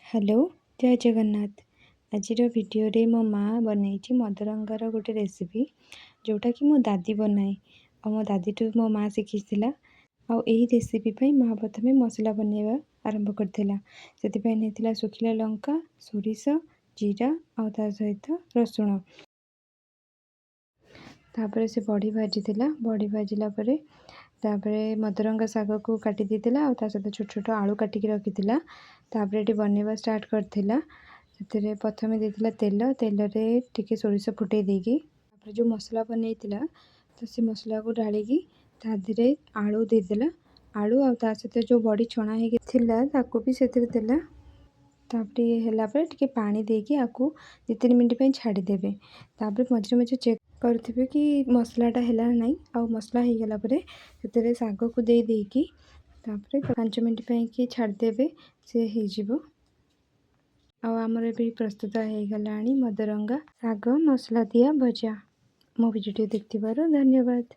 Hello जय जगन्नाथ। आज video मो माँ बनई मदरंगार गोटे रेसिपी जोटा कि मो दादी बनाए और मो दादी ठू मो माँ शिखी रेसिपी माँ प्रथम मसला बनवा आरंभ करथिला। सेतिपई नेतिला सुखिला लंका सोरिष जीरा और ता सहित रसुण तापर से बड़ी भाजी बड़ी भाजिला तापरे मदरंगा शाग को काटी देला और ता सहित छोट छोट आलू काटिक रखिथिला। तापर ये बनवा स्टार्ट करथिला। से प्रथम देथिला तेल रे टिके सोरिष फुटई देकी तापर जो मसला बनईतिला तो से मसला को ढालिकी ता धीरे आलू देदेला। आलू और ता सहित जो बड़ी छणा हेकी थिला ताको भी सेतिर देला। तापर ये होला पर टिके पानी देकी आकु 2-3 मिनट पे छाड़ी देबे। तापर मझे मझे चेक करथिबे कि मसलाटा हैला नहीं आ मसला हो गला परे सेतेरे शाग को दे देकी तापर 5 मिनट पे कि छाड़ देबे से हे जिवो। आ हमर भी प्रस्तुत हो गलानी मदरंगा शाग मसला दिया भजा। मो वीडियो देखथिबारु धन्यवाद।